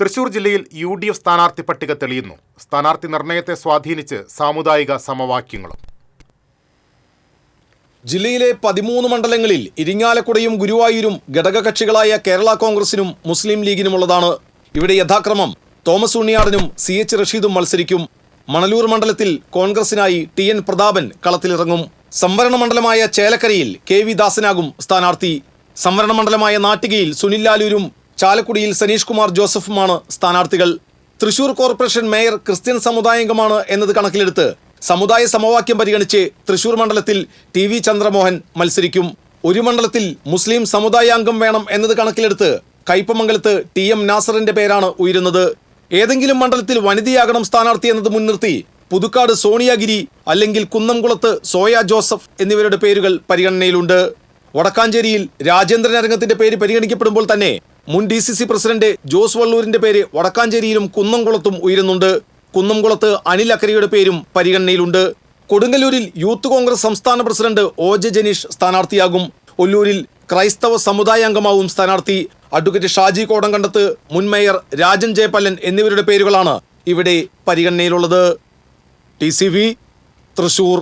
തൃശൂർ ജില്ലയിൽ UDF സ്ഥാനാർത്ഥി പട്ടിക തെളിയുന്നു. സ്ഥാനാർത്ഥി നിർണയത്തെ സ്വാധീനിച്ച് സാമുദായിക സമവാക്യങ്ങളും. ജില്ലയിലെ 13 മണ്ഡലങ്ങളിൽ ഇരിങ്ങാലക്കുടയും ഗുരുവായൂരും ഘടകകക്ഷികളായ കേരള കോൺഗ്രസിനും മുസ്ലിം ലീഗിനുമുള്ളതാണ്. ഇവിടെ യഥാക്രമം തോമസ് ഉണ്ണിയാടനും CH റഷീദും മത്സരിക്കും. മണലൂർ മണ്ഡലത്തിൽ കോൺഗ്രസിനായി TN പ്രതാപൻ കളത്തിലിറങ്ങും. സംവരണ മണ്ഡലമായ ചേലക്കരയിൽ KV ദാസനാകും സ്ഥാനാർത്ഥി. സംവരണ മണ്ഡലമായ നാട്ടികയിൽ സുനിൽ ലാലൂരും ചാലക്കുടിയിൽ സനീഷ് കുമാർ ജോസഫുമാണ് സ്ഥാനാർത്ഥികൾ. തൃശൂർ കോർപ്പറേഷൻ മേയർ ക്രിസ്ത്യൻ സമുദായാംഗമാണ് എന്നത് കണക്കിലെടുത്ത് സമുദായ സമവാക്യം പരിഗണിച്ച് തൃശൂർ മണ്ഡലത്തിൽ TV ചന്ദ്രമോഹൻ മത്സരിക്കും. ഒരു മണ്ഡലത്തിൽ മുസ്ലിം സമുദായാംഗം വേണം എന്നത് കണക്കിലെടുത്ത് കയ്പമംഗലത്ത് TM നാസറിന്റെ പേരാണ് ഉയരുന്നത്. ഏതെങ്കിലും മണ്ഡലത്തിൽ വനിതയാകണം സ്ഥാനാർത്ഥി എന്നത് മുൻനിർത്തി പുതുക്കാട് സോണിയാഗിരി അല്ലെങ്കിൽ കുന്നംകുളത്ത് സോയ ജോസഫ് എന്നിവരുടെ പേരുകൾ പരിഗണനയിലുണ്ട്. വടക്കാഞ്ചേരിയിൽ രാജേന്ദ്രൻ അരങ്ങത്തിന്റെ പേര് പരിഗണിക്കപ്പെടുമ്പോൾ തന്നെ മുൻ DCC പ്രസിഡന്റ് ജോസ് വള്ളൂരിന്റെ പേര് വടക്കാഞ്ചേരിയിലും കുന്നംകുളത്തും ഉയരുന്നുണ്ട്. കുന്നംകുളത്ത് അനിൽ അക്കരയുടെ പേരും പരിഗണനയിലുണ്ട്. കൊടുങ്ങല്ലൂരിൽ യൂത്ത് കോൺഗ്രസ് സംസ്ഥാന പ്രസിഡന്റ് OJ ജനീഷ് സ്ഥാനാർത്ഥിയാകും. ഒല്ലൂരിൽ ക്രൈസ്തവ സമുദായാംഗമാവും സ്ഥാനാർത്ഥി. അഡ്വക്കേറ്റ് ഷാജി കോടംകണ്ടത്ത്, മുൻ മേയർ രാജൻ ജയപല്ലൻ എന്നിവരുടെ പേരുകളാണ് ഇവിടെ പരിഗണനയിലുള്ളത്. TCV തൃശൂർ.